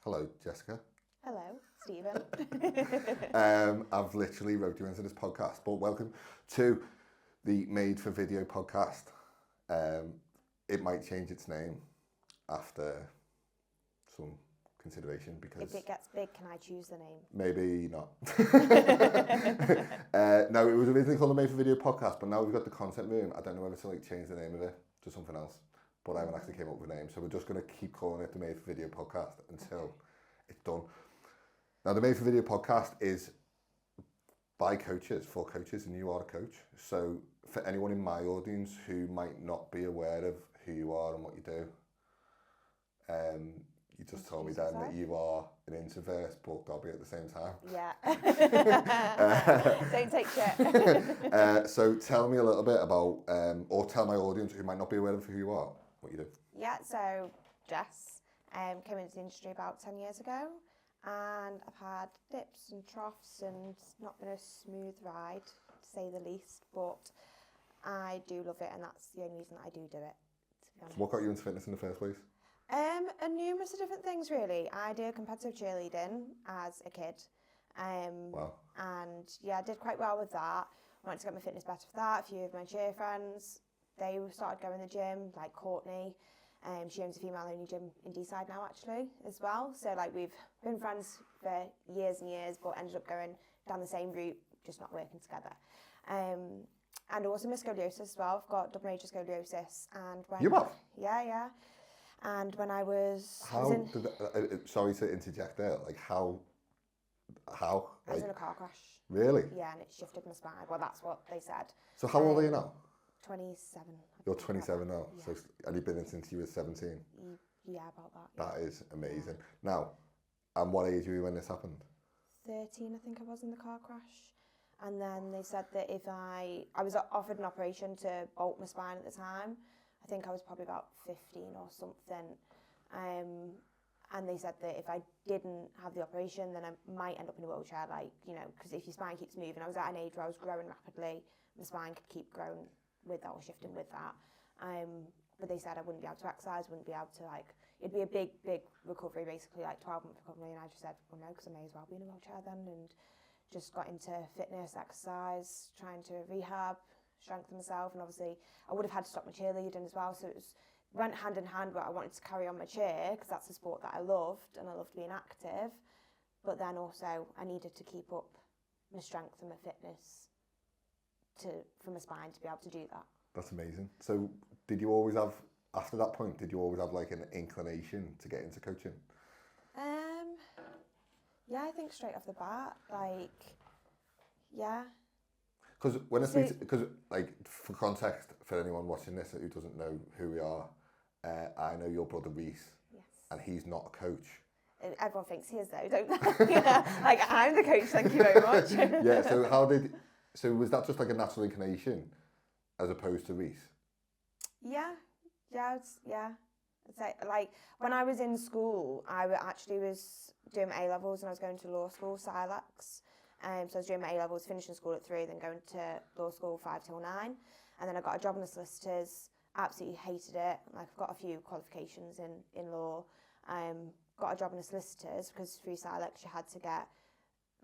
Hello, Jessica. Hello, Stephen. I've literally wrote you into this podcast, but welcome to the Made for Video podcast. It might change its name after some consideration because If it gets big, can I choose the name? maybe not. No, it was originally called the Made for Video podcast, but now we've got the content room. I don't know whether to change the name of it to something else, but I haven't actually came up with a name, so we're just going to keep calling it the Made for Video podcast until it's done. Now, the Made for Video podcast is by coaches, for coaches, and you are a coach. So for anyone in my audience who might not be aware of who you are and what you do, you just told me then that you are an introvert but gobby at the same time. Yeah. Don't take shit. So tell me a little bit about, or tell my audience who might not be aware of who you are, what you do. Yeah, so Jess came into the industry about 10 years ago, and I've had dips and troughs and it's not been a smooth ride, to say the least, but I do love it, and that's the only reason I do it, to be honest. So what got you into fitness in the first place? A numerous of different things, really. I did competitive cheerleading as a kid. Wow. And yeah, I did quite well with that. I wanted to get my fitness better for that. A few of my cheer friends, they started going to the gym, like Courtney. She owns a female-only gym in D-side now, actually, as well. So, like, we've been friends for years and years, but ended up going down the same route, just not working together. And also my scoliosis as well. I've got double major scoliosis. And when, You have? Yeah. And when I was... sorry to interject there, like how? I was Like, in a car crash. really? Yeah, and it shifted my spine. Well, that's what they said. So how old are you now? 27. You're 27 now, Yeah. so and you've been in since you were 17. Yeah, about that. Yeah. That is amazing. Now, and what age were you when this happened? 13, I think I was in the car crash. And then they said that if I was offered an operation to bolt my spine at the time. I think I was probably about 15 or something. And they said that if I didn't have the operation, then I might end up in a wheelchair, like, you know, because if your spine keeps moving. I was at an age where I was growing rapidly. My spine could keep growing with that or shifting with that. But they said I wouldn't be able to exercise, wouldn't be able to, like, it'd be a big recovery, basically, like 12-month recovery. And I just said, well, no, because I may as well be in a wheelchair then. And just got into fitness, exercise, trying to rehab, strengthen myself. And obviously, I would have had to stop my cheerleading as well. So it went hand in hand, but I wanted to carry on my cheer because that's a sport that I loved and I loved being active. But then also, I needed to keep up my strength and my fitness for my spine to be able to do that. That's amazing. So did you always have, after that point, did you always have like an inclination to get into coaching? Yeah, I think straight off the bat, like, yeah. Because like, for context, for anyone watching this who doesn't know who we are, I know your brother Reese, Yes. and he's not a coach. Everyone thinks he is though, don't they? Yeah, like, I'm the coach, thank you very much. Yeah, so was that just like a natural inclination as opposed to Reese? Yeah. I'd say, like, when I was in school, I actually was doing my A-levels and I was going to law school, Silex. So I was doing my A-levels, finishing school at 3, then going to law school 5 till 9. And then I got a job in the solicitors, absolutely hated it. Like, I've got a few qualifications in law. Got a job in the solicitors because through Silex you had to get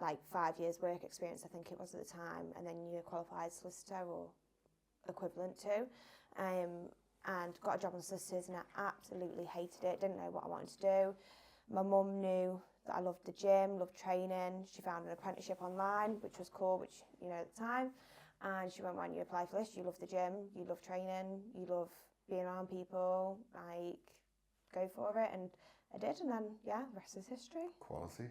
like 5 years work experience, I think it was at the time, and then you're a qualified solicitor or equivalent to. And got a job in the solicitors and I absolutely hated it, didn't know what I wanted to do. My mum knew that I loved the gym, loved training. She found an apprenticeship online, which was cool, which, you know, at the time. And she went, when you apply for this, you love the gym, you love training, you love being around people, like, go for it. And I did, and then, yeah, the rest is history. Quality.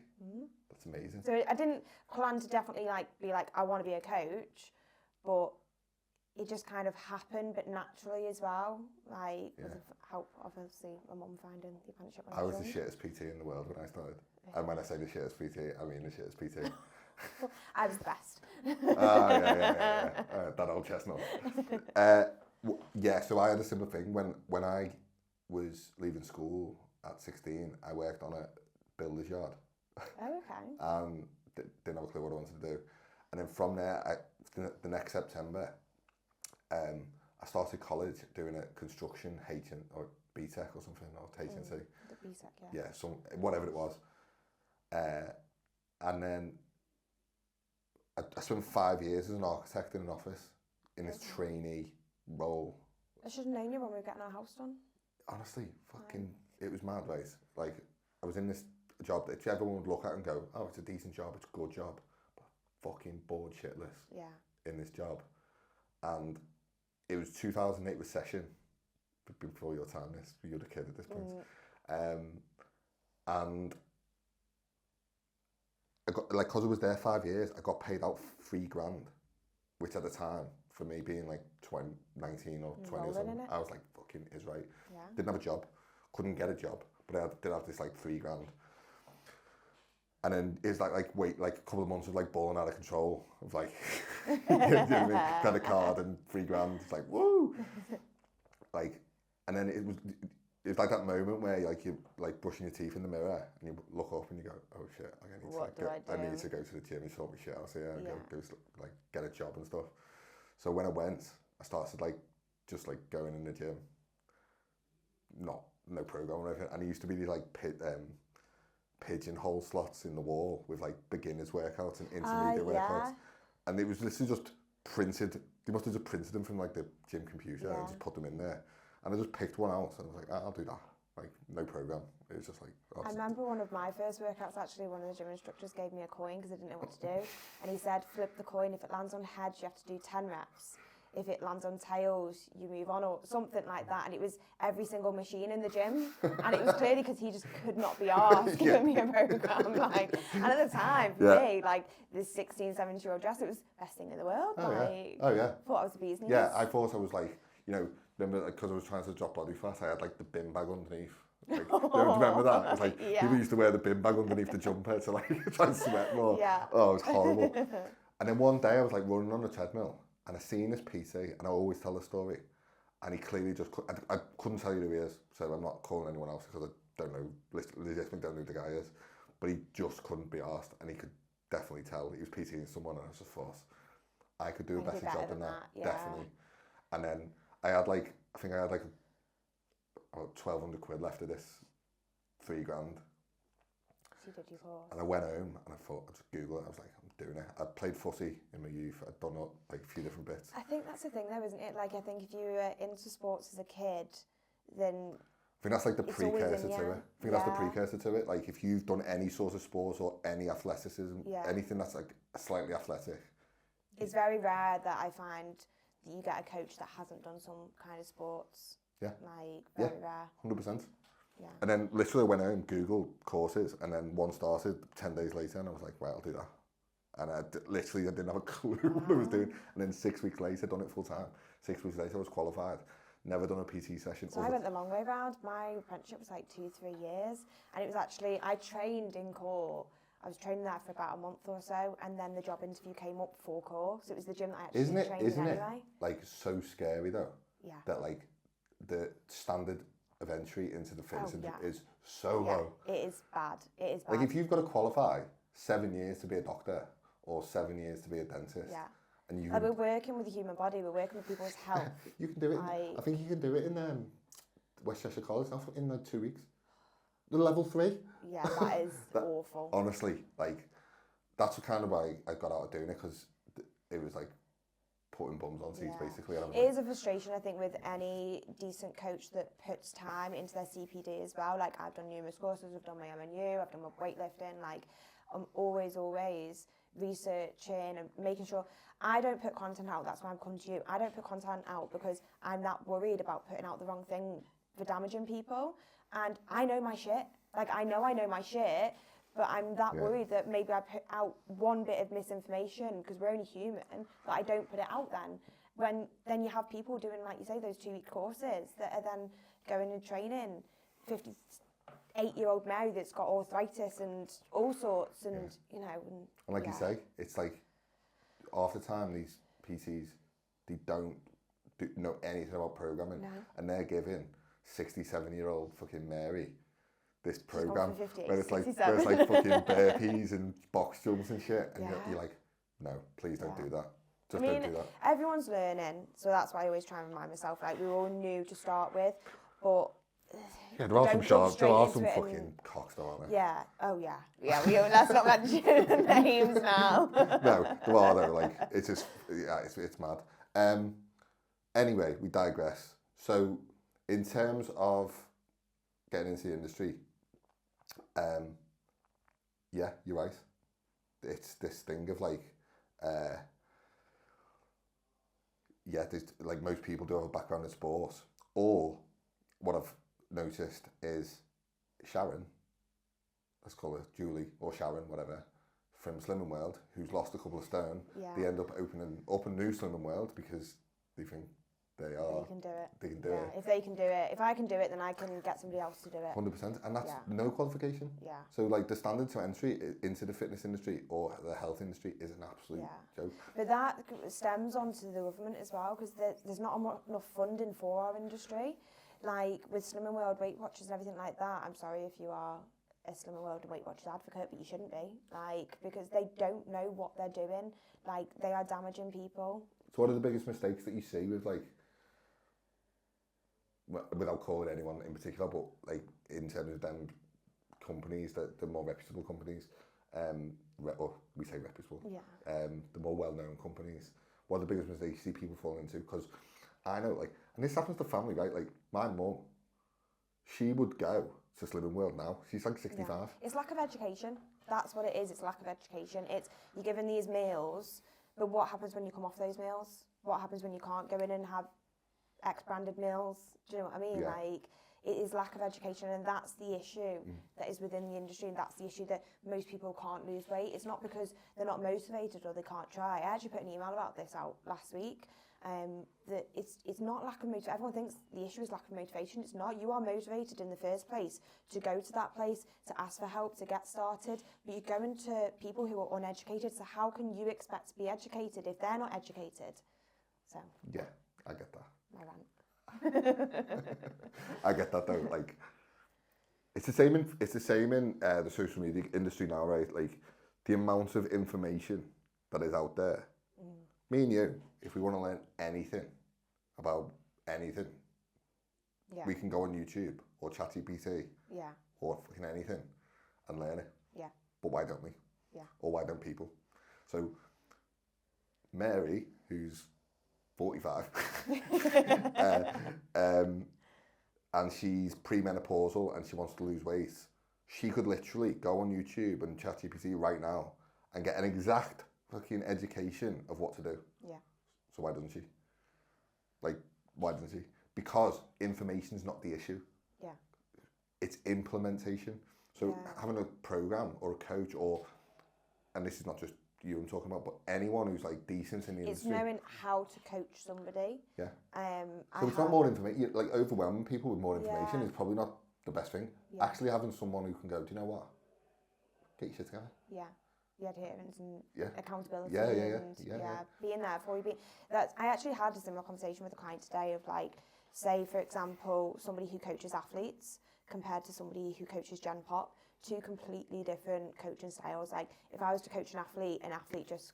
That's amazing. So I didn't plan to definitely, like, be like, I want to be a coach, but it just kind of happened, but naturally as well, like, with the help, obviously, my mum finding the apprenticeship. I was the shittest PT in the world when I started. And when I say the shittest PT, I mean the shittest PT. I was the best. Yeah. That old chestnut. So I had a similar thing. When I was leaving school at 16, I worked on a builder's yard. Oh, okay. And didn't have a clue what I wanted to do. And then from there, the next September, I started college doing a construction or BTEC or something, or HNC. BSEC, Yeah, whatever it was. And then I spent 5 years as an architect in an office in this trainee role. I should have known you when we were getting our house done. Honestly, it was mad, right? Like, I was in this job that everyone would look at and go, oh, it's a decent job, it's a good job, but fucking bored shitless in this job. And it was 2008 recession, before your time, you're a kid at this point. And I got, like, because I was there 5 years, I got paid out $3,000, which at the time, for me being like 19 or 20 or something, I was like, fucking is right. Yeah. Didn't have a job, couldn't get a job, but I did have this like $3,000. And then it's like a couple of months of like balling out of control of like, you know what I mean? Credit card and $3,000. It's like, woo! Like, and then it was like that moment where like you're like brushing your teeth in the mirror and you look up and you go, oh shit, like, I need to go to the gym and sort my shit out here and go like get a job and stuff. So when I went, I started like just like going in the gym, no program or anything. And it used to be these like pigeonhole slots in the wall with like beginners workouts and intermediate workouts, and it was literally just printed. They must have just printed them from like the gym computer and just put them in there. And I just picked one out and I was like, I'll do that. Like, no program. It was just like... I remember one of my first workouts, actually, one of the gym instructors gave me a coin because I didn't know what to do. And he said, flip the coin. If it lands on heads, you have to do 10 reps. If it lands on tails, you move on, or something like that. And it was every single machine in the gym. And it was clearly because he just could not be arsed giving me a program. Like, and at the time, for me, like, this 16, 17-year-old dress, it was the best thing in the world. Thought I was the bee's knees. Yeah, I thought I was like, you know, remember, because I was trying to drop body fat, I had like the bin bag underneath. Like, remember that? It was like people used to wear the bin bag underneath the jumper to like try and sweat more. Oh, it was horrible. And then one day I was like running on the treadmill and I seen this PT, and I always tell the story, and he clearly just I couldn't tell you who he is, so I'm not calling anyone else because I don't know, legitimately don't know who the guy is, but he just couldn't be arsed, and he could definitely tell he was PTing someone, and I was just thought I could do a better job than that, definitely. And then I think I had like about 1,200 quid left of this $3,000. So you did your course. And I went home and I thought, I'd just Google it. I was like, I'm doing it. I played footy in my youth. I'd done like a few different bits. I think that's the thing though, isn't it? Like, I think if you were into sports as a kid, then I think that's like the precursor to it. I think that's the precursor to it. Like, if you've done any sort of sports or any athleticism, anything that's like slightly athletic. It's very rare that I find that you get a coach that hasn't done some kind of sports. Yeah. Like, very rare. 100%. Yeah. And then literally I went home, Googled courses, and then one started 10 days later, and I was like, right, I'll do that. And I didn't have a clue what I was doing. And then 6 weeks later, done it full time. 6 weeks later, I was qualified. Never done a PT session. So I went the long way round. My apprenticeship was like 2-3 years. And it was actually, I trained in core. I was training there for about a month or so. And then the job interview came up for core. So it was the gym that I actually trained in anyway. Isn't it like so scary though? Yeah. That like the standard of entry into the fitness industry is so low. It is bad. It is bad. Like, if you've got to qualify 7 years to be a doctor or 7 years to be a dentist, and you, like, we're working with the human body. We're working with people's health. You can do it. I think you can do it in West Cheshire College now in like 2 weeks. The level 3. Yeah, that is awful. Honestly, like, that's kind of why I got out of doing it, because it was like putting bums on seats basically. It is a frustration, I think, with any decent coach that puts time into their CPD as well. Like, I've done numerous courses, I've done my MNU, I've done my weightlifting. Like, I'm always researching and making sure I don't put content out. That's why I'm coming to you. I don't put content out because I'm that worried about putting out the wrong thing for damaging people. And I know my shit. Like, I know my shit, but I'm that worried that maybe I put out one bit of misinformation, because we're only human, that I don't put it out then. When then you have people doing, like you say, those 2-week courses that are then going and training 58-year-old Mary that's got arthritis and all sorts, and you know. And like you say, it's like half the time these PTs, they don't know anything about programming, and they're giving 67-year-old fucking Mary this program where it's like fucking burpees and box jumps and shit, and you're like, no, please don't do that. Just don't do that. Everyone's learning, so that's why I always try and remind myself, like, we were all new to start with, but Yeah, there are some don't jump sharks, there straight are into some it fucking and- cocks though, aren't there? Yeah. Oh yeah. Yeah. Let's not mention names now. No, there are though, like, it's just, yeah, it's mad. Anyway, we digress. So, in terms of getting into the industry, yeah, you're right. It's this thing of like, yeah, like most people do have a background in sports. Or what I've noticed is Sharon, let's call her Julie or Sharon, whatever, from Slimming World, who's lost a couple of stone. Yeah. They end up opening up a new Slimming World because they think they can do it. If they can do it, if I can do it, then I can get somebody else to do it. 100%, and that's no qualification. Yeah. So like the standard to entry into the fitness industry or the health industry is an absolute joke. But that stems onto the government as well, because there's not enough funding for our industry. Like with Slimming World, Weight Watchers and everything like that, I'm sorry if you are a Slimming World and Weight Watchers advocate, but you shouldn't be. Like, because they don't know what they're doing. Like, they are damaging people. So what are the biggest mistakes that you see with like, without calling anyone in particular, but like in terms of them companies, the more reputable companies, or we say reputable, the more well-known companies, what are the biggest mistakes you see people fall into? Because I know, like, and this happens to family, right? Like, my mum, she would go to Slimming World now. She's like 65. Yeah. It's lack of education. That's what it is. It's lack of education. It's you're given these meals, but what happens when you come off those meals? What happens when you can't go in and have X-branded meals? Do you know what I mean? Yeah. Like, it is lack of education, and that's the issue that is within the industry, and that's the issue that most people can't lose weight. It's not because they're not motivated or they can't try. I actually put an email about this out last week. That it's not lack of motivation. Everyone thinks the issue is lack of motivation. It's not. You are motivated in the first place to go to that place, to ask for help, to get started. But you're going to people who are uneducated. So how can you expect to be educated if they're not educated? So yeah, I get that. My rant. I get that though. Like, it's the same in the social media industry now, right? Like, the amount of information that is out there. Me and you, if we want to learn anything about anything, we can go on YouTube or ChatGPT or fucking anything and learn it. Yeah. But why don't we? Yeah. Or why don't people? So Mary, who's 45, and she's premenopausal and she wants to lose weight, she could literally go on YouTube and ChatGPT right now and get an exact fucking education of what to do. Yeah. So why doesn't she? Like, why doesn't she? Because information's not the issue. Yeah. It's implementation. So having a program or a coach and this is not just you I'm talking about, but anyone who's like decent in the industry. It's knowing how to coach somebody. Yeah. So it's not more information, like overwhelming people with more information is probably not the best thing. Yeah. Actually having someone who can go, do you know what? Get your shit together. Yeah. The adherence and accountability. Yeah. Being there for you. I actually had a similar conversation with a client today of like, say for example, somebody who coaches athletes compared to somebody who coaches Gen Pop, two completely different coaching styles. Like if I was to coach an athlete just,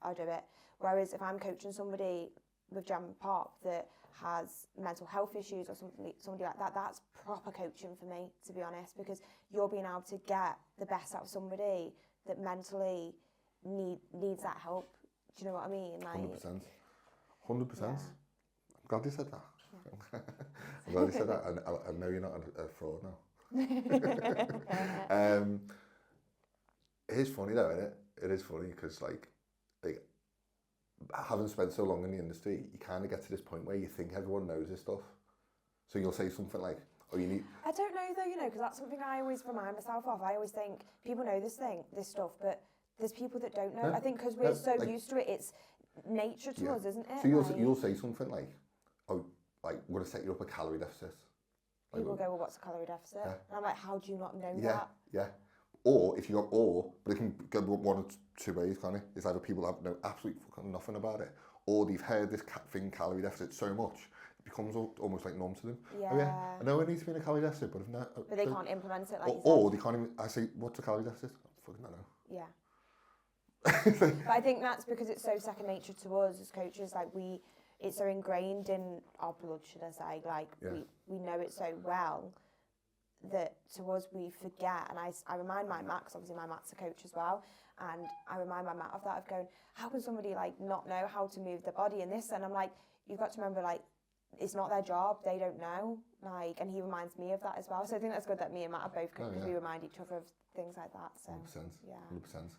I'll do it. Whereas if I'm coaching somebody with Gen Pop that has mental health issues or somebody like that, that's proper coaching for me, to be honest, because you're being able to get the best out of somebody that mentally needs that help. Do you know what I mean? Like 100%. 100%. I'm glad you said that. Yeah. I'm glad you said that. I know you're not a fraud now. It is funny though, isn't it? It is funny because like having spent so long in the industry, you kind of get to this point where you think everyone knows this stuff. So you'll say something like, oh, you need... I don't know though, because that's something I always remind myself of. I always think people know this stuff, but there's people that don't know. Yeah. I think because we're so used to it, it's nature to us, isn't it? So you'll say something like, oh, like, we're going to set you up a calorie deficit. Like, people go, well, what's a calorie deficit? Yeah. And I'm like, how do you not know that? Yeah. Or, if you got but it can go one of two ways, can't it? It's either people have know absolutely fucking nothing about it, or they've heard this thing, calorie deficit, so much, it becomes almost like numb to them. Yeah. Oh, yeah, I know it needs to be in a calorie deficit, but if not... But they can't implement it like you or they can't even... I say, what's a calorie deficit? I fucking don't know. Yeah. But I think that's because it's so second nature to us as coaches. Like it's so ingrained in our blood, should I say, like we know it so well that to us we forget. And I remind my Matt, 'cause obviously my Matt's a coach as well, and I remind my Matt of that, of going, how can somebody like not know how to move their body in this? And I'm like, you've got to remember, like, it's not their job, they don't know, like, and he reminds me of that as well. So I think that's good that me and Matt are both good, because we remind each other of things like that. So 100%. yeah, 100%.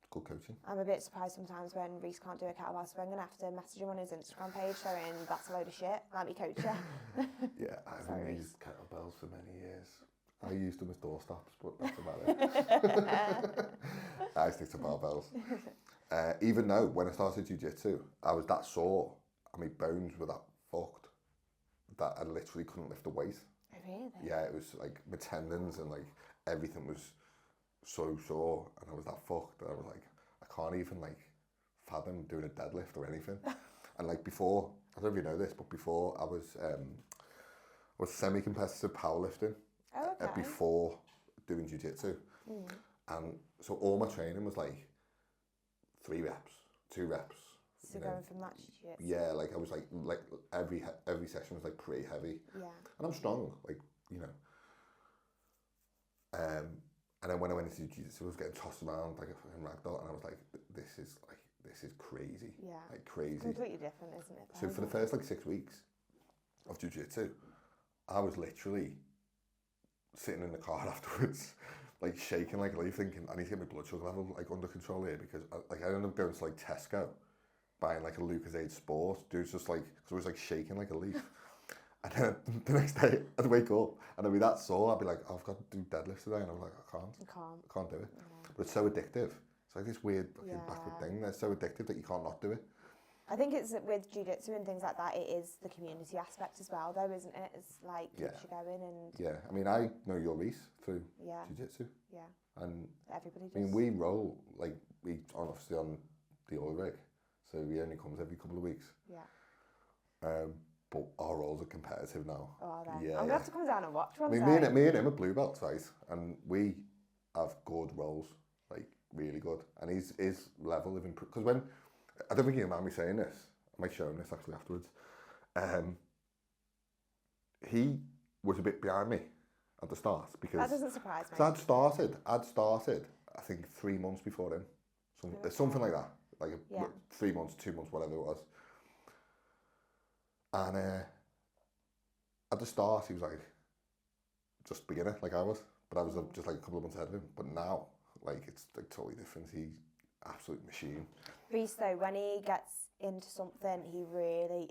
Good coaching. I'm a bit surprised sometimes when Reece can't do a kettlebell swing, and I have to message him on his Instagram page saying that's a load of shit, let me coach you. Yeah, I haven't used kettlebells for many years. I used them as doorstops, but that's about it. I stick to barbells. Even though when I started jiu-jitsu, I was that sore and my bones were that fucked that I literally couldn't lift a weight. Oh, really? Yeah, it was like my tendons and like everything was so sore, and I was that fucked that I was like, I can't even like fathom doing a deadlift or anything. And like before, I don't know if you know this, but before I was semi-competitive powerlifting. Oh, okay. Before doing jiu-jitsu. And so all my training was like 3 reps, 2 reps. So going from that to jiu-jitsu? Yeah, like I was like every session was like pretty heavy. Yeah. And I'm strong, like, you know. And then when I went into jiu-jitsu, I was getting tossed around like a fucking ragdoll, and I was like, this is crazy. Yeah. Like crazy. It's completely different, isn't it? So for the first like 6 weeks of jiu-jitsu, I was literally sitting in the car afterwards, like shaking like a leaf, thinking I need to get my blood sugar level like under control here, because I ended up going to like Tesco, buying like a Lucozade Sport. Dude's just like, because I was like shaking like a leaf. And then the next day I'd wake up and I'd be that sore. I'd be like, oh, I've got to do deadlifts today, and I'm like, I can't do it. No. But it's so addictive. It's like this weird fucking backward thing. That's so addictive that you can't not do it. I think it's with jiu-jitsu and things like that, it is the community aspect as well, though, isn't it? It's like, keeps you going. And yeah, I mean, I know your Reece through jiu-jitsu. Yeah. And everybody does. I mean, we roll, like, obviously on the oil rig, so he only comes every couple of weeks. Yeah. But our rolls are competitive now. Oh, are they? Yeah, I'm going to have to come down and watch one day. Me and him are blue belts, right? And we have good rolls, like, really good. And his level of improvement, because when, I don't think you mind me saying this, I might show him this actually afterwards. He was a bit behind me at the start, because that doesn't surprise me. So I'd started, I think 3 months before him, something like that, like 3 months, 2 months, whatever it was. And at the start, he was like just beginner, like I was, but I was just like a couple of months ahead of him. But now, like, it's like totally different. He's absolute machine. Reece, though, when he gets into something,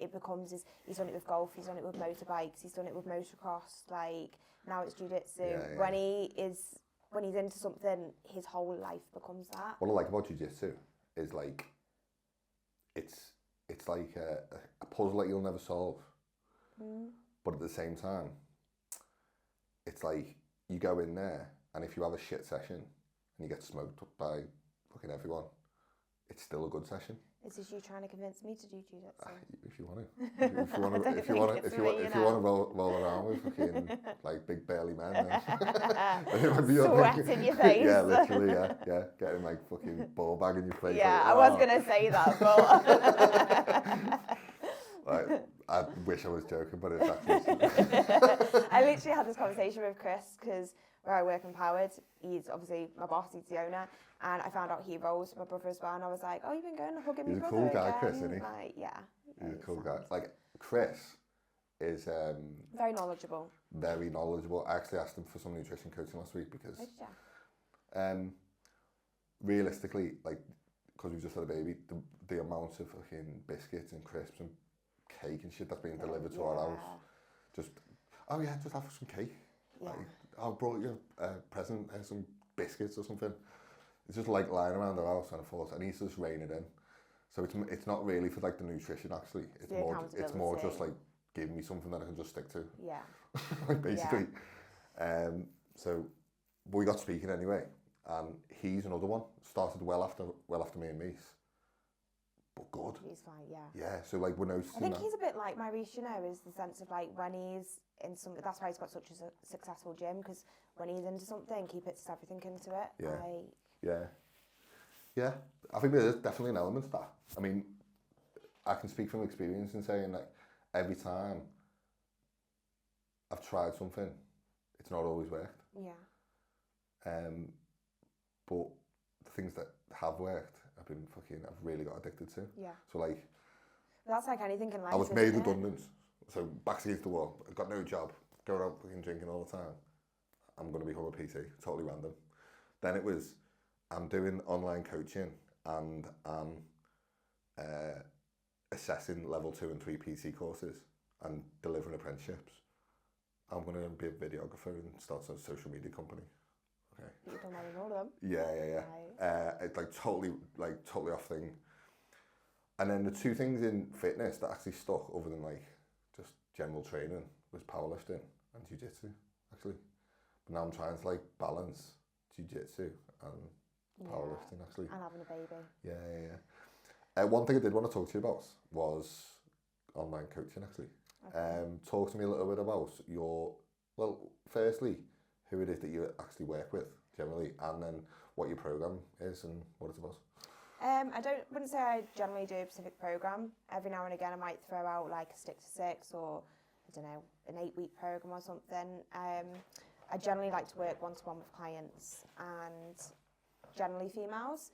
it becomes he's done it with golf, he's done it with motorbikes, he's done it with motocross, like now it's jiu-jitsu. When he's into something, his whole life becomes that. What I like about jiu-jitsu is like it's like a puzzle that you'll never solve. But at the same time, it's like you go in there, and if you have a shit session and you get smoked by fucking everyone, it's still a good session. Is this you trying to convince me to do jiu-jitsu? If you want to, if you want to roll around with fucking like big burly men, then it might be sweat in your face. Yeah, literally, yeah, getting like fucking ball bag in your face. Yeah, like, I was gonna say that, but like, I wish I was joking, but it's actually. I literally had this conversation with Chris, because where I work in Powered, he's obviously my boss, he's the owner, and I found out he rolls with my brother as well, and I was like, oh, you've been going hugging me brother again? He's a cool guy, Chris, isn't he? Like, yeah. He's a cool guy. Like, Chris is... very knowledgeable. Very knowledgeable. I actually asked him for some nutrition coaching last week, because... realistically, like, because we just had a baby, the amount of fucking biscuits and crisps and cake and shit that's being delivered to our house, just have some cake. Yeah. Like, I brought you a present, some biscuits or something. It's just like lying around the house, and I thought, I need to just rein it in. So it's not really for like the nutrition actually. It's more just like giving me something that I can just stick to. Yeah. Like basically. Yeah. So, but we got speaking anyway, and he's another one. Started well after me and Reece. But good. He's fine, yeah. Yeah, so like we're noticing I think he's a bit like my Reece, you know, is the sense of like when he's in something, that's why he's got such a successful gym, because when he's into something, he puts everything into it. Yeah. Yeah. I think there is definitely an element to that. I mean, I can speak from experience in saying that every time I've tried something, it's not always worked. Yeah. But the things that have worked, I've really got addicted to. Yeah. So like, that's like anything in life. I was made redundant, so back against the wall. I've got no job, going out fucking drinking all the time. I'm going to become a PT, totally random. Then it was, I'm doing online coaching and I'm assessing level 2 and 3 PT courses and delivering apprenticeships. I'm going to be a videographer and start a social media company. Okay. You've done well in all of them. Yeah. Right. It's totally off thing. And then the two things in fitness that actually stuck, other than like just general training, was powerlifting and jiu-jitsu, actually. But now I'm trying to like balance jiu-jitsu and powerlifting, actually. And having a baby. Yeah. One thing I did want to talk to you about was online coaching, actually. Okay. Talk to me a little bit about firstly, who it is that you actually work with generally, and then what your program is and what it's about. I wouldn't say I generally do a specific program. Every now and again I might throw out like a 6 to 6 or I don't know, an 8-week program or something. I generally like to work one-to-one with clients and generally females.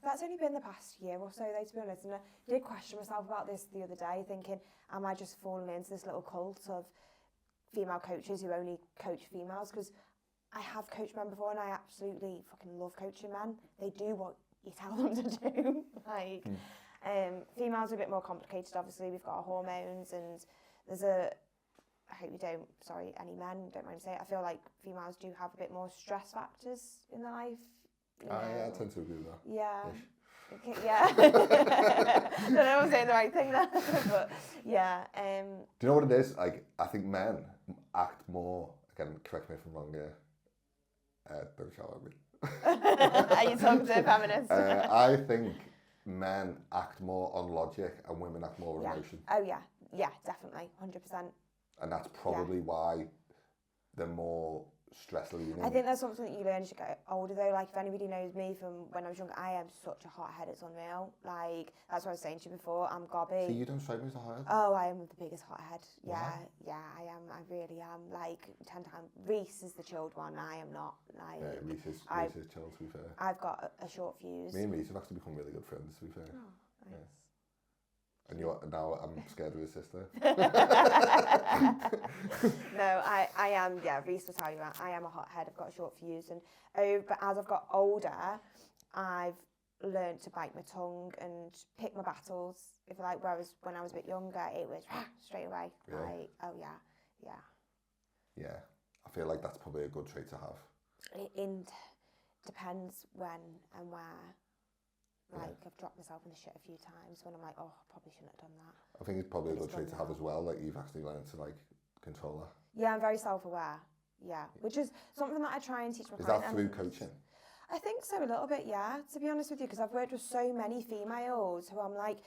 That's only been the past year or so though, to be honest, and I did question myself about this the other day, thinking, am I just falling into this little cult of female coaches who only coach females? Because I have coached men before and I absolutely fucking love coaching men. They do what you tell them to do. Females are a bit more complicated, obviously. We've got our hormones and there's I hope you don't, sorry, any men, don't mind me saying it, I feel like females do have a bit more stress factors in their life. I tend to agree with that. Yeah. Okay, yeah. I don't know if I'm saying the right thing there, but yeah. Do you know what it is? Like, I think men act more, again, correct me if I'm wrong here, don't shout at me. Are you talking to a feminist? I think men act more on logic and women act more on emotion. Oh yeah, definitely, 100%. And that's probably why they're more stress leaning. I think that's something that you learn as you get older though. Like if anybody knows me from when I was younger, I am such a hothead, it's unreal. Like that's what I was saying to you before, I'm gobby. So you don't strike me as a hothead? Oh, I am the biggest hothead. Wow. Yeah, I am. I really am. Like 10 times. Reese is the chilled one. I am not. Like yeah, Reese is chilled, to be fair. I've got a short fuse. Me and Reese have actually become really good friends, to be fair. Oh, nice. Yeah. And now I'm scared of his sister. No, I am, Reese will tell you that. I am a hothead, I've got a short fuse. But as I've got older, I've learned to bite my tongue and pick my battles. If you like, whereas when I was a bit younger, it was straight away. Yeah. Like, oh yeah. Yeah, I feel like that's probably a good trait to have. It depends when and where. Like, I've dropped myself in the shit a few times when I'm like, oh, I probably shouldn't have done that. I think it's probably a good trait to have as well, like you've actually learned to like control that. Yeah, I'm very self-aware, which is something that I try and teach my clients. Is that through coaching? I think so, a little bit, yeah, to be honest with you, because I've worked with so many females who I'm like,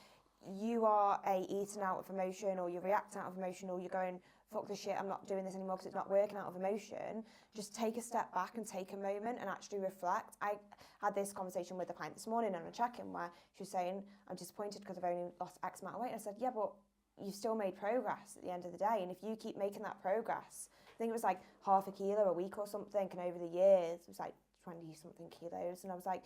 you are eating out of emotion, or you're reacting out of emotion, or you're going, fuck this shit, I'm not doing this anymore because it's not working out of emotion. Just take a step back and take a moment and actually reflect. I had this conversation with a client this morning on a check-in where she was saying, I'm disappointed because I've only lost X amount of weight. And I said, yeah, but you've still made progress at the end of the day. And if you keep making that progress, I think it was like half a kilo a week or something, and over the years, it was like 20-something kilos. And I was like,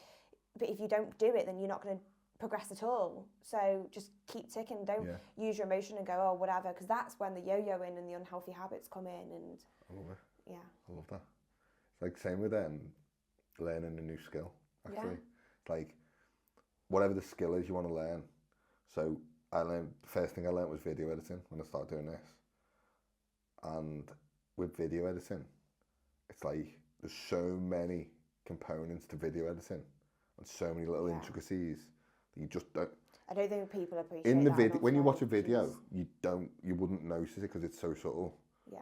but if you don't do it, then you're not going to progress at all. So just keep ticking. Don't use your emotion and go, oh, whatever, because that's when the yo-yoing and the unhealthy habits come in. And I love it. Yeah. I love that. It's like same with learning a new skill, actually. It's like whatever the skill is you want to learn. So the first thing I learned was video editing when I started doing this. And with video editing, it's like there's so many components to video editing and so many little intricacies that you just don't. I don't think people appreciate in the that video. When you enough, watch a video, you wouldn't notice it because it's so subtle. Yeah.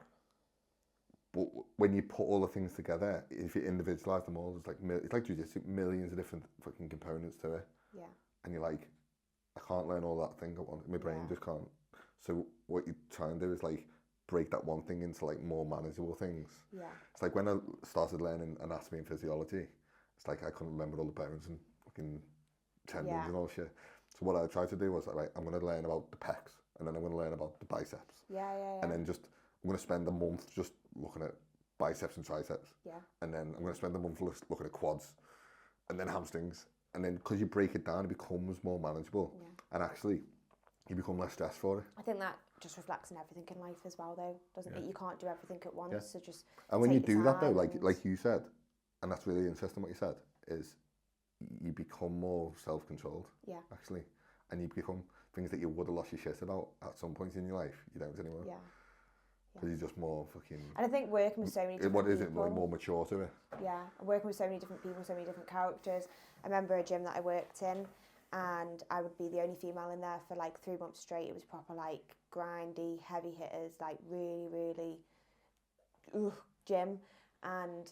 But when you put all the things together, if you individualise them all, it's like jiu-jitsu, millions of different fucking components to it. Yeah. And you're like, I can't learn all that thing at once. My brain just can't. So what you try and do is like break that one thing into like more manageable things. Yeah. It's like when I started learning anatomy and physiology, it's like I couldn't remember all the bones and fucking tendons and all shit. So what I tried to do was, like, right, I'm going to learn about the pecs, and then I'm going to learn about the biceps. Yeah. And then I'm going to spend a month just looking at biceps and triceps. Yeah. And then I'm going to spend a month looking at quads, and then hamstrings. And then because you break it down, it becomes more manageable. Yeah. And actually, you become less stressed for it. I think that just reflects in everything in life as well, though, doesn't it? You can't do everything at once, so just and when you take do your that, though, time like you said, and that's really interesting what you said, is you become more self-controlled, actually. And you become things that you would have lost your shit about at some point in your life, you don't anymore. Yeah. Because you're just more fucking... And I think working with so many different What is people... it, like more mature to it? Yeah, working with so many different people, so many different characters. I remember a gym that I worked in, and I would be the only female in there for like 3 months straight. It was proper like grindy, heavy hitters, like really, really gym. And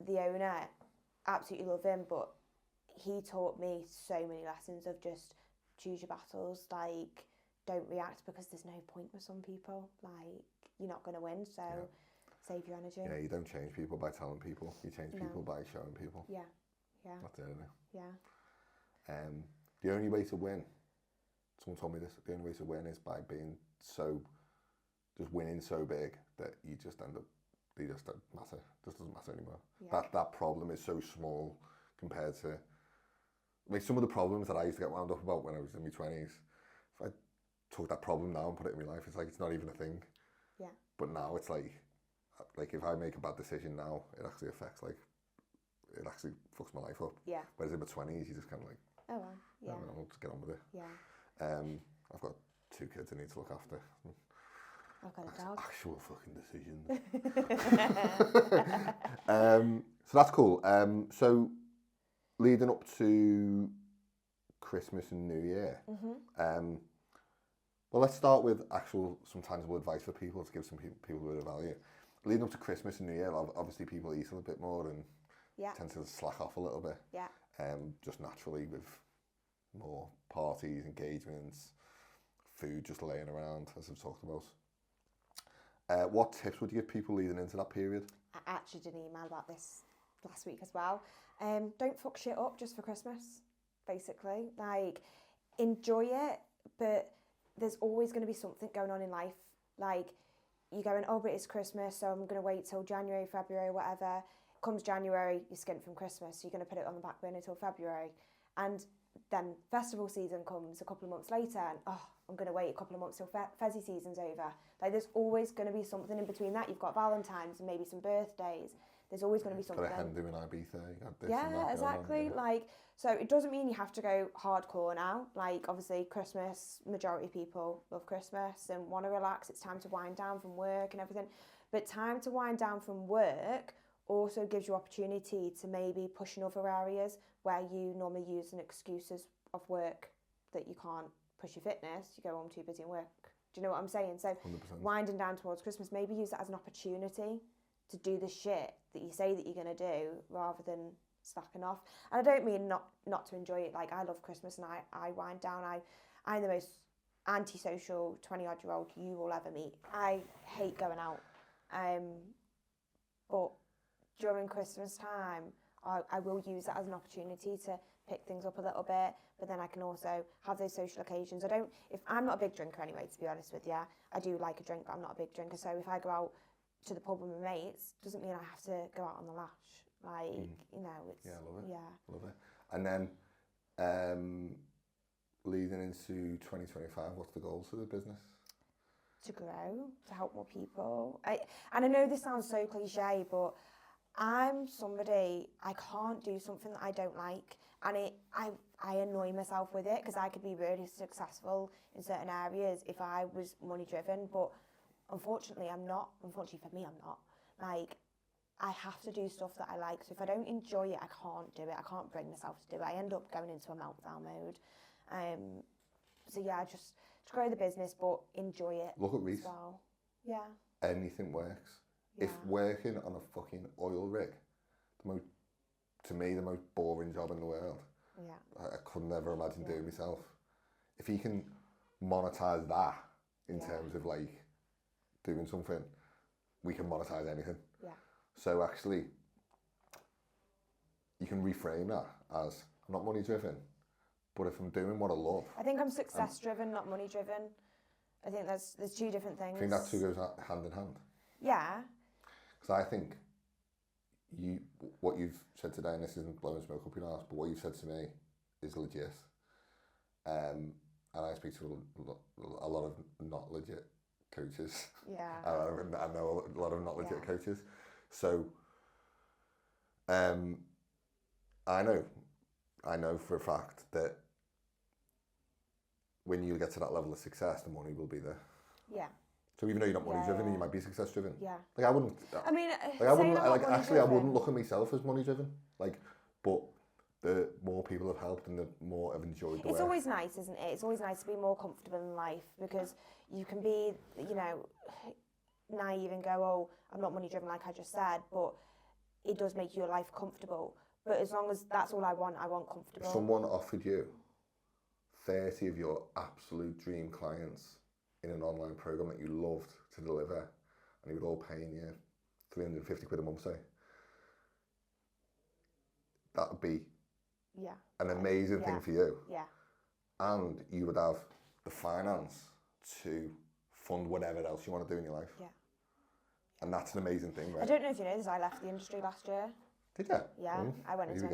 the owner, absolutely love him, but he taught me so many lessons of just choose your battles, like don't react because there's no point with some people, like you're not going to win, so save your energy. Yeah, you don't change people by telling people, you change people by showing people. Yeah. That's it, isn't it? Yeah. The only way to win, someone told me this, the only way to win is by being just winning so big that you just end up, they just don't matter, just doesn't matter anymore. That problem is so small compared to, like some of the problems that I used to get wound up about when I was in my 20s, if I took that problem now and put it in my life, it's like it's not even a thing. Yeah. But now it's like if I make a bad decision now, it actually affects, like, it actually fucks my life up. Yeah. Whereas in my 20s, you just kind of like, oh well, yeah, I'll just get on with it. Yeah. I've got 2 kids I need to look after. I've got a dog. Actual fucking decisions. So that's cool. So leading up to Christmas and New Year, well, let's start with some tangible advice for people to give some people a bit of value. Leading up to Christmas and New Year, obviously people eat a little bit more and tend to slack off a little bit. Yeah. Just naturally with more parties, engagements, food just laying around, as I've talked about. What tips would you give people leading into that period? I actually did an email about this last week as well. Don't fuck shit up just for Christmas, basically. Like, enjoy it, but there's always going to be something going on in life. Like, you're going, oh, but it's Christmas, so I'm going to wait till January, February, whatever. Comes January, you're skint from Christmas, so you're going to put it on the back burner till February. And then festival season comes a couple of months later, and I'm going to wait a couple of months till Fezzy season's over. Like, there's always going to be something in between that. You've got Valentine's and maybe some birthdays. There's always going to be something. Got a hen doing Ibiza, you got this yeah, and that exactly. On, like, so it doesn't mean you have to go hardcore now. Like, obviously, Christmas, majority of people love Christmas and want to relax. It's time to wind down from work and everything. But time to wind down from work also gives you opportunity to maybe push in other areas where you normally use an excuses of work that you can't push your fitness. You go, I'm too busy in work. Do you know what I'm saying? So 100%. Winding down towards Christmas, maybe use that as an opportunity to do the shit that you say that you're going to do rather than slacking off. And I don't mean not to enjoy it. Like, I love Christmas and I wind down. I'm the most antisocial 20-odd-year-old you will ever meet. I hate going out. But during Christmas time, I will use that as an opportunity to pick things up a little bit, but then I can also have those social occasions. If I'm not a big drinker anyway, to be honest with you, I do like a drink, but I'm not a big drinker. So if I go out to the pub with my mates, doesn't mean I have to go out on the lash. Like, you know, it's... Yeah, I love it. Yeah. Love it. And then, leading into 2025, what's the goals for the business? To grow, to help more people. And I know this sounds so cliche, but I'm somebody, I can't do something that I don't like, and I annoy myself with it, because I could be really successful in certain areas if I was money driven, but unfortunately I'm not. Unfortunately for me, I'm not. Like, I have to do stuff that I like, so if I don't enjoy it, I can't do it. I can't bring myself to do it. I end up going into a meltdown mode. So yeah, just to grow the business, but enjoy it. Look at Reece. As well. Yeah. Anything works. Yeah. If working on a fucking oil rig, to me, the most boring job in the world, I could never imagine doing myself. If you can monetize that in terms of like doing something, we can monetize anything. Yeah. So actually, you can reframe that as, I'm not money driven, But if I'm doing what I love, I think I'm success driven, not money driven. I think there's two different things. I think that two goes hand in hand. Yeah. Because I think what you've said today, and this isn't blowing smoke up your arse, but what you've said to me is legit. And I speak to a lot of not legit coaches. Yeah. I know a lot of not legit coaches. So I know for a fact that when you get to that level of success, the money will be there. Yeah. So even though you're not money driven, you might be success driven. Yeah. Like I wouldn't. I mean, like I wouldn't. Like actually, I wouldn't look at myself as money driven. Like, but the more people have helped and the more I've enjoyed the work. It's always nice, isn't it? It's always nice to be more comfortable in life because you can be, you know, naive and go, oh, I'm not money driven, like I just said, but it does make your life comfortable. But as long as that's all I want comfortable. If someone offered you 30 of your absolute dream clients in an online program that you loved to deliver, and you were all paying you 350 quid a month, say, that would be an amazing thing for you. Yeah. And you would have the finance to fund whatever else you want to do in your life. Yeah. And that's an amazing thing, right? I don't know if you know this, I left the industry last year. Did you? Yeah, I went into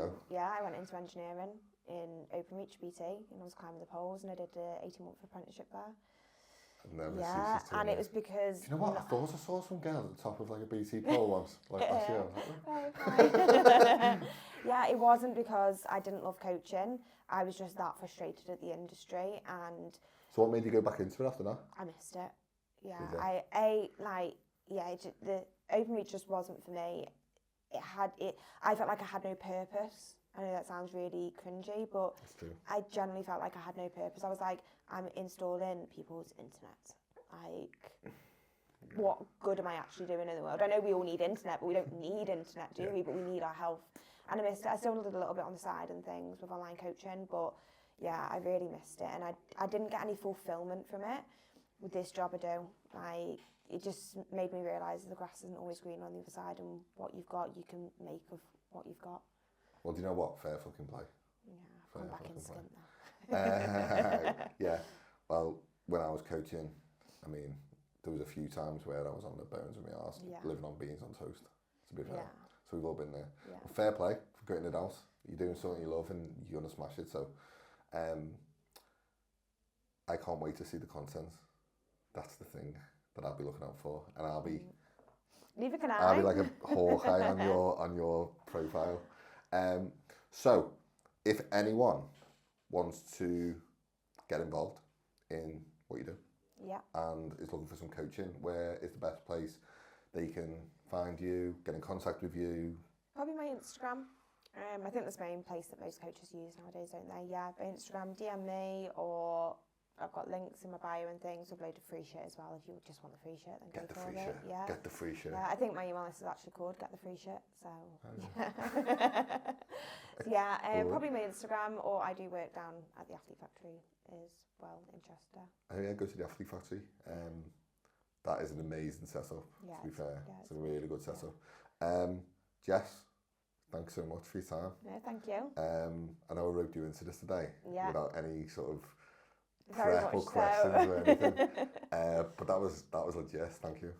engineering in Openreach BT, and I was climbing the poles, and I did an 18-month apprenticeship there. And it was because... Do you know what? I thought I saw some girl at the top of like a BT pole once, like last year. Yeah, it wasn't because I didn't love coaching. I was just that frustrated at the industry, and... So what made you go back into it after that? I missed it. Yeah, the Openreach just wasn't for me. I felt like I had no purpose. I know that sounds really cringy, but I generally felt like I had no purpose. I was like, I'm installing people's internet. Like, what good am I actually doing in the world? I know we all need internet, but we don't need internet, do we? But we need our health. And I missed it. I still did a little bit on the side and things with online coaching, but yeah, I really missed it. And I didn't get any fulfillment from it with this job I do. Like, it just made me realise the grass isn't always green on the other side, and what you've got, you can make of what you've got. Well, do you know what? Fair fucking play. Yeah, I've gone back in stint now. Yeah, well, when I was coaching, I mean, there was a few times where I was on the bones of my arse, living on beans on toast, to be fair. So we've all been there. Yeah. Well, fair play for gritting it out. You're doing something you love and you're going to smash it. So I can't wait to see the content. That's the thing that I'll be looking out for. And I'll be... Neither can I. I'll be like a Hawkeye on your profile. So, if anyone wants to get involved in what you do and is looking for some coaching, where is the best place they can find you, get in contact with you? Probably my Instagram. I think that's the main place that most coaches use nowadays, don't they? Yeah, but Instagram, DM me, or I've got links in my bio and things. I've loaded free shit as well. If you just want the free shit, then get go the for free it. shit. Yeah. Get the free shit. Yeah, I think my email list is actually called Get the Free Shit. So yeah, probably my Instagram, or I do work down at the Athlete Factory as well in Chester. Oh yeah, go to the Athlete Factory. That is an amazing setup. Yeah, to be fair, it's a really good setup. Jess, thanks so much for your time. No, thank you. I know I roped you into this today without any sort of prep or questions or anything. But that was legit. Thank you.